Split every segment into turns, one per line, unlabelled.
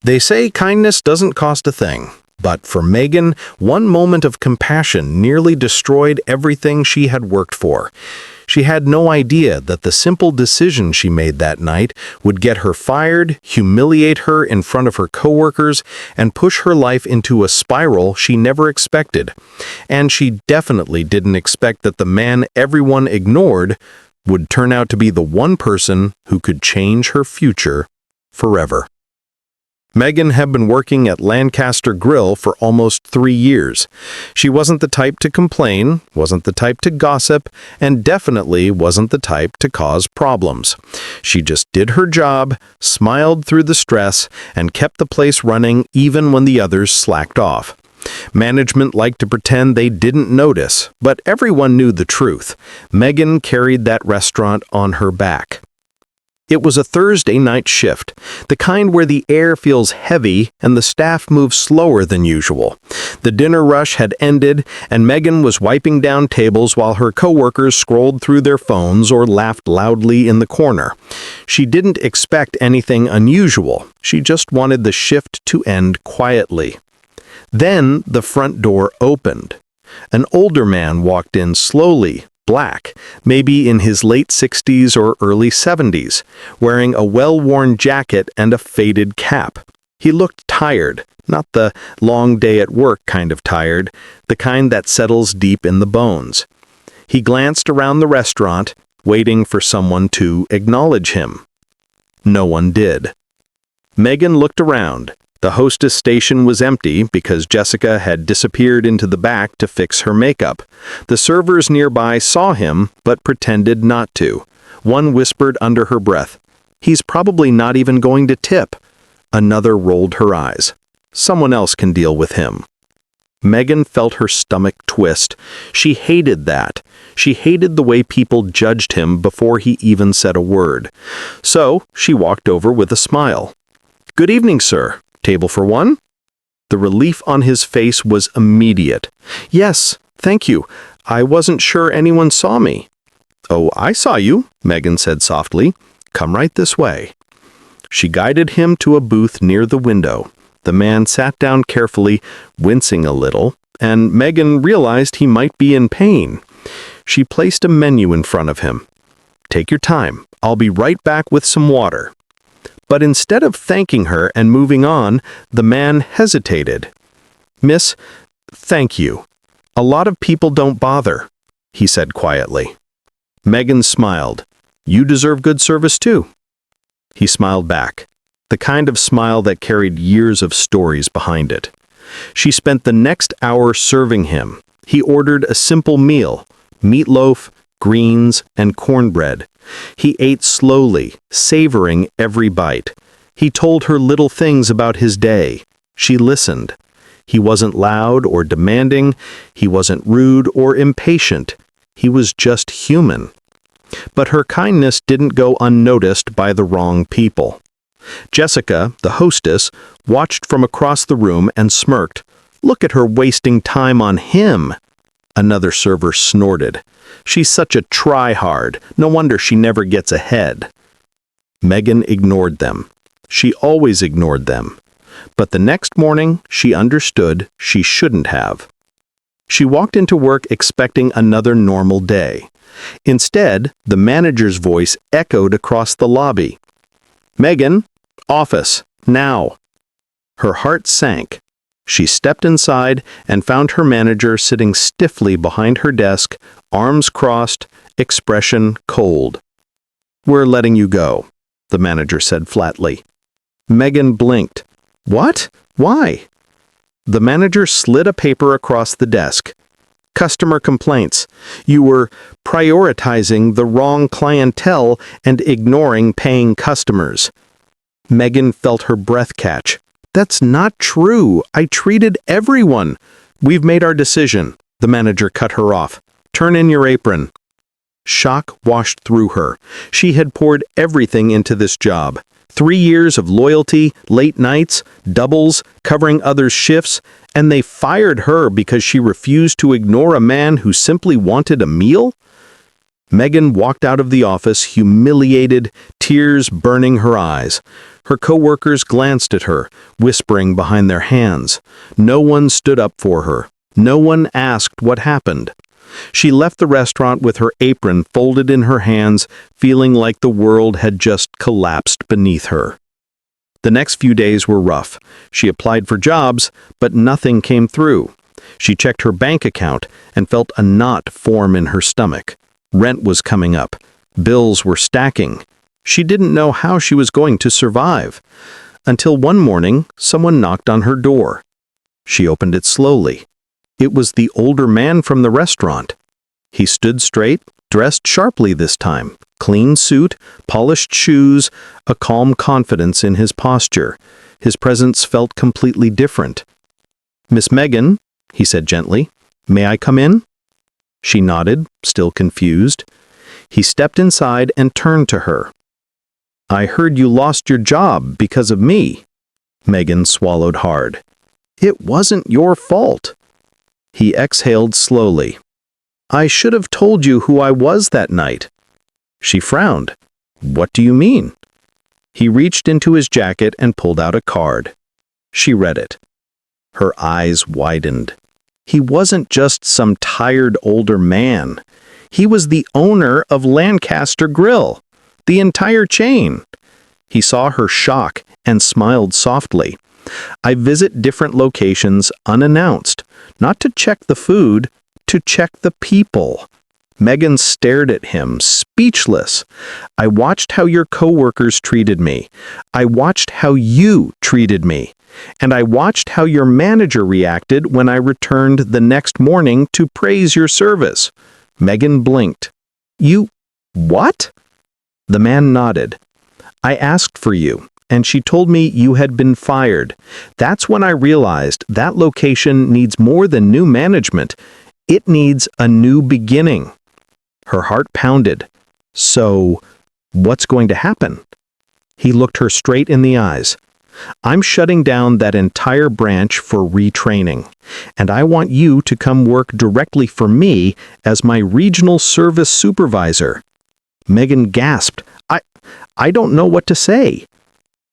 They say kindness doesn't cost a thing, but for Megan, one moment of compassion nearly destroyed everything she had worked for. She had no idea that the simple decision she made that night would get her fired, humiliate her in front of her coworkers, and push her life into a spiral she never expected. And she definitely didn't expect that the man everyone ignored would turn out to be the one person who could change her future forever. Megan had been working at Lancaster Grill for almost 3 years. She wasn't the type to complain, wasn't the type to gossip, and definitely wasn't the type to cause problems. She just did her job, smiled through the stress, and kept the place running even when the others slacked off. Management liked to pretend they didn't notice, but everyone knew the truth. Megan carried that restaurant on her back. It was a Thursday night shift, the kind where the air feels heavy and the staff moves slower than usual. The dinner rush had ended, and Megan was wiping down tables while her coworkers scrolled through their phones or laughed loudly in the corner. She didn't expect anything unusual. She just wanted the shift to end quietly. Then the front door opened. An older man walked in slowly, black, maybe in his late 60s or early 70s, wearing a well-worn jacket and a faded cap. He looked tired, not the long day at work kind of tired, the kind that settles deep in the bones. He glanced around the restaurant, waiting for someone to acknowledge him. No one did. Megan looked around. The hostess station was empty because Jessica had disappeared into the back to fix her makeup. The servers nearby saw him, but pretended not to. One whispered under her breath, "He's probably not even going to tip." Another rolled her eyes. "Someone else can deal with him." Megan felt her stomach twist. She hated that. She hated the way people judged him before he even said a word. So she walked over with a smile. "Good evening, sir. Table for one?" The relief on his face was immediate. "Yes, thank you. I wasn't sure anyone saw me." "Oh, I saw you," Megan said softly. "Come right this way." She guided him to a booth near the window. The man sat down carefully, wincing a little, and Megan realized he might be in pain. She placed a menu in front of him. "Take your time. I'll be right back with some water." But instead of thanking her and moving on, the man hesitated. "Miss, thank you. A lot of people don't bother," he said quietly. Megan smiled. "You deserve good service too." He smiled back, the kind of smile that carried years of stories behind it. She spent the next hour serving him. He ordered a simple meal, meatloaf, greens, and cornbread. He ate slowly, savoring every bite. He told her little things about his day. She listened. He wasn't loud or demanding. He wasn't rude or impatient. He was just human. But her kindness didn't go unnoticed by the wrong people. Jessica, the hostess, watched from across the room and smirked. "Look at her wasting time on him." Another server snorted. "She's such a try-hard. No wonder she never gets ahead." Megan ignored them. She always ignored them. But the next morning, she understood she shouldn't have. She walked into work expecting another normal day. Instead, the manager's voice echoed across the lobby. "Megan, office, now." Her heart sank. She stepped inside and found her manager sitting stiffly behind her desk, arms crossed, expression cold. "We're letting you go," the manager said flatly. Megan blinked. "What? Why?" The manager slid a paper across the desk. "Customer complaints. You were prioritizing the wrong clientele and ignoring paying customers." Megan felt her breath catch. "That's not true. I treated everyone." "We've made our decision," the manager cut her off. "Turn in your apron." Shock washed through her. She had poured everything into this job. 3 years of loyalty, late nights, doubles, covering others' shifts, and they fired her because she refused to ignore a man who simply wanted a meal? Megan walked out of the office humiliated, tears burning her eyes. Her coworkers glanced at her, whispering behind their hands. No one stood up for her. No one asked what happened. She left the restaurant with her apron folded in her hands, feeling like the world had just collapsed beneath her. The next few days were rough. She applied for jobs, but nothing came through. She checked her bank account and felt a knot form in her stomach. Rent was coming up. Bills were stacking. She didn't know how she was going to survive. Until one morning, someone knocked on her door. She opened it slowly. It was the older man from the restaurant. He stood straight, dressed sharply this time. Clean suit, polished shoes, a calm confidence in his posture. His presence felt completely different. "Miss Megan," he said gently, "may I come in?" She nodded, still confused. He stepped inside and turned to her. "I heard you lost your job because of me." Megan swallowed hard. "It wasn't your fault." He exhaled slowly. "I should have told you who I was that night." She frowned. "What do you mean?" He reached into his jacket and pulled out a card. She read it. Her eyes widened. He wasn't just some tired older man. He was the owner of Lancaster Grill, the entire chain. He saw her shock and smiled softly. "I visit different locations unannounced, not to check the food, to check the people." Megan stared at him, speechless. "I watched how your coworkers treated me. I watched how you treated me. And I watched how your manager reacted when I returned the next morning to praise your service." Megan blinked. "You... what?" The man nodded. "I asked for you, and she told me you had been fired. That's when I realized that location needs more than new management. It needs a new beginning." Her heart pounded. "So, what's going to happen?" He looked her straight in the eyes. "I'm shutting down that entire branch for retraining, and I want you to come work directly for me as my regional service supervisor." Megan gasped. I don't know what to say."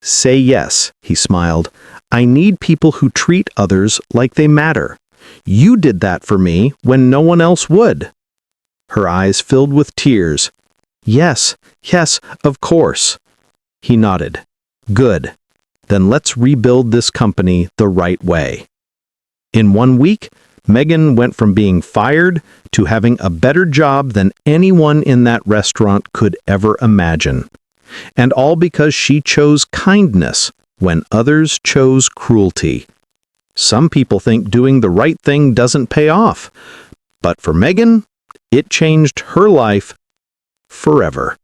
"Say yes," he smiled. "I need people who treat others like they matter. You did that for me when no one else would." Her eyes filled with tears. Yes, of course." He nodded. "Good. Then let's rebuild this company the right way." In 1 week, Megan went from being fired to having a better job than anyone in that restaurant could ever imagine. And all because she chose kindness when others chose cruelty. Some people think doing the right thing doesn't pay off. But for Megan, it changed her life forever.